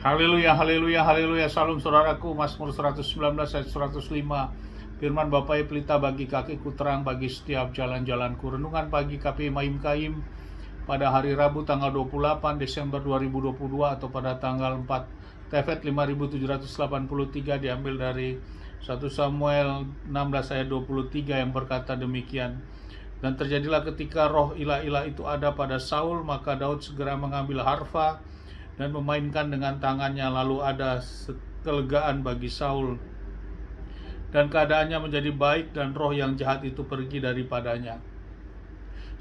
Haleluya, haleluya, haleluya. Salam saudaraku, Mazmur 119 ayat 105. Firman Bapai pelita bagi kakiku, terang bagi setiap jalan-jalanku. Renungan pagi KP Maim Kaim pada hari Rabu tanggal 28 Desember 2022 atau pada tanggal 4 Tefet 5783, diambil dari 1 Samuel 16 ayat 23 yang berkata demikian. Dan terjadilah ketika roh ilah-ilah itu ada pada Saul, maka Daud segera mengambil harfa dan memainkan dengan tangannya, lalu ada kelegaan bagi Saul dan keadaannya menjadi baik dan roh yang jahat itu pergi daripadanya.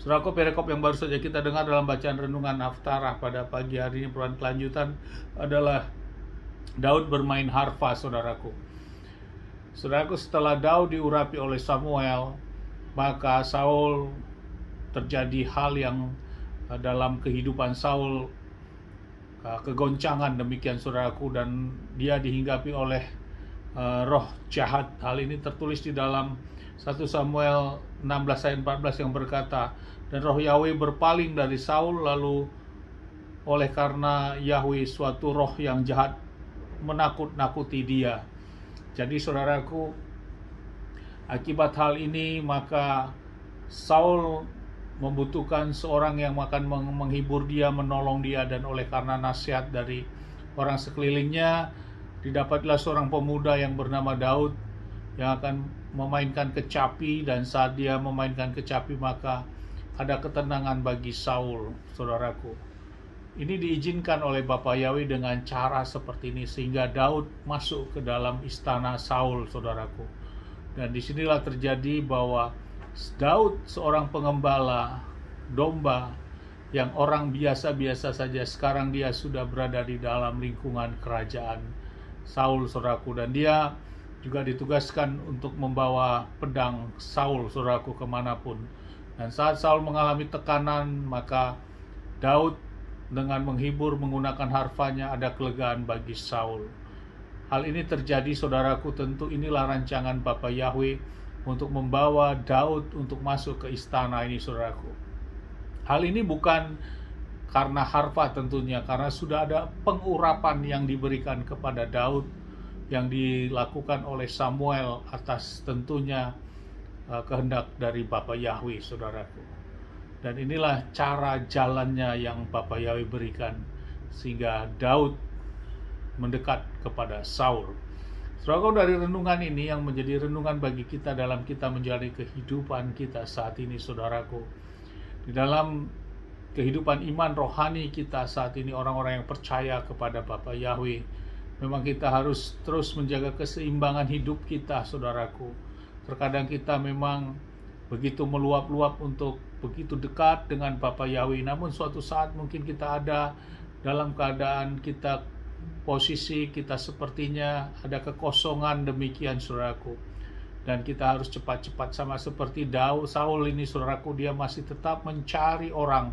Saudaraku, perikop yang baru saja kita dengar dalam bacaan renungan Haftarah pada pagi hari ini, perubahan kelanjutan adalah Daud bermain harfa, saudaraku. Saudaraku, setelah Daud diurapi oleh Samuel, maka Saul terjadi hal yang dalam kehidupan Saul kegoncangan, demikian saudaraku, dan dia dihinggapi oleh roh jahat. Hal ini tertulis di dalam 1 Samuel 16 ayat 14 yang berkata, dan roh Yahweh berpaling dari Saul, lalu oleh karena Yahweh suatu roh yang jahat menakut-nakuti dia. Jadi saudaraku, akibat hal ini maka Saul membutuhkan seorang yang akan menghibur dia, menolong dia, dan oleh karena nasihat dari orang sekelilingnya, didapatlah seorang pemuda yang bernama Daud yang akan memainkan kecapi, dan saat dia memainkan kecapi maka ada ketenangan bagi Saul, saudaraku. Ini diizinkan oleh Bapa Yahweh dengan cara seperti ini, sehingga Daud masuk ke dalam istana Saul, saudaraku. Dan disinilah terjadi bahwa Daud, seorang pengembala domba yang orang biasa-biasa saja, sekarang dia sudah berada di dalam lingkungan kerajaan Saul, saudaraku. Dan dia juga ditugaskan untuk membawa pedang Saul, saudaraku, kemanapun. Dan saat Saul mengalami tekanan, maka Daud dengan menghibur menggunakan harfanya, ada kelegaan bagi Saul. Hal ini terjadi, saudaraku, tentu inilah rancangan Bapa Yahweh untuk membawa Daud untuk masuk ke istana ini, saudaraku. Hal ini bukan karena harfa tentunya, karena sudah ada pengurapan yang diberikan kepada Daud yang dilakukan oleh Samuel atas tentunya kehendak dari Bapa Yahweh, saudaraku. Dan inilah cara jalannya yang Bapa Yahweh berikan sehingga Daud mendekat kepada Saul. Saudaraku, dari renungan ini yang menjadi renungan bagi kita dalam kita menjalani kehidupan kita saat ini, saudaraku. Di dalam kehidupan iman rohani kita saat ini, orang-orang yang percaya kepada Bapa Yahweh, memang kita harus terus menjaga keseimbangan hidup kita, saudaraku. Terkadang kita memang begitu meluap-luap untuk begitu dekat dengan Bapa Yahweh, namun suatu saat mungkin kita ada dalam keadaan kita, posisi kita sepertinya ada kekosongan, demikian saudaraku. Dan kita harus cepat-cepat, sama seperti Saul ini, saudaraku, dia masih tetap mencari orang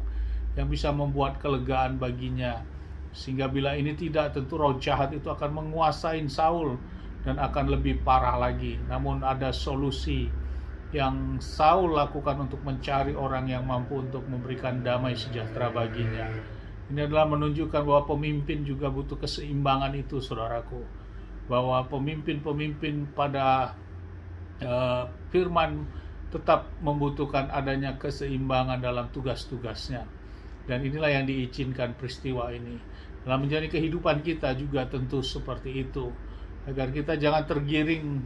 yang bisa membuat kelegaan baginya. Sehingga bila ini tidak, tentu roh jahat itu akan menguasai Saul dan akan lebih parah lagi. Namun ada solusi yang Saul lakukan untuk mencari orang yang mampu untuk memberikan damai sejahtera baginya. Ini adalah menunjukkan bahwa pemimpin juga butuh keseimbangan itu, saudaraku. Bahwa pemimpin-pemimpin pada firman tetap membutuhkan adanya keseimbangan dalam tugas-tugasnya. Dan inilah yang diizinkan peristiwa ini. Dalam menjalani kehidupan kita juga tentu seperti itu. Agar kita jangan tergiring,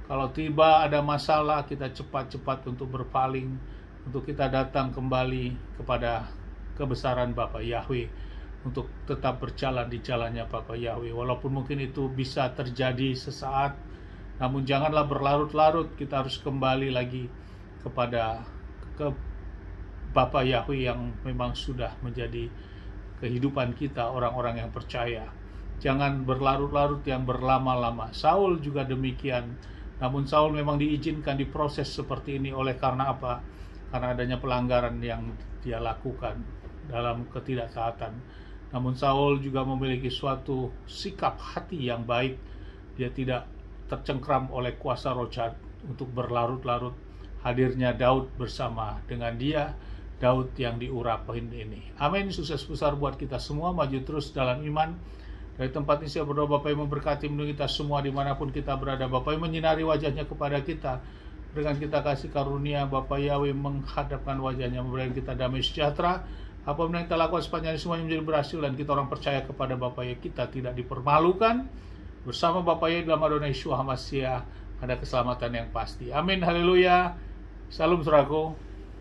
kalau tiba ada masalah, kita cepat-cepat untuk berpaling, untuk kita datang kembali kepada kebesaran Bapa Yahweh, untuk tetap berjalan di jalannya Bapa Yahweh. Walaupun mungkin itu bisa terjadi sesaat, namun janganlah berlarut-larut. Kita harus kembali lagi kepada Bapa Yahweh yang memang sudah menjadi kehidupan kita, orang-orang yang percaya. Jangan berlarut-larut yang berlama-lama. Saul juga demikian. Namun Saul memang diizinkan diproses seperti ini oleh karena apa? Karena adanya pelanggaran yang dia lakukan dalam ketidaktaatan. Namun Saul juga memiliki suatu sikap hati yang baik. Dia tidak tercengkram oleh kuasa roh jahat untuk berlarut-larut. Hadirnya Daud bersama dengan dia, Daud yang diurapin ini. Amin. Sukses besar buat kita semua, maju terus dalam iman, Dari tempat ini saya berdoa Bapak yang memberkati melindungi kita semua dimanapun kita berada. Bapak yang menyinari wajahnya kepada kita, berikan kita kasih karunia. Bapak Yahweh menghadapkan wajahnya, memberikan kita damai sejahtera. Apapun yang kita lakukan sepanjang semuanya menjadi berhasil, dan kita orang percaya kepada Bapak Yahweh, kita tidak dipermalukan. Bersama Bapak Yahweh dalam Adonai Yeshua HaMashiach ada keselamatan yang pasti. Amin, haleluya. Salam saudaraku.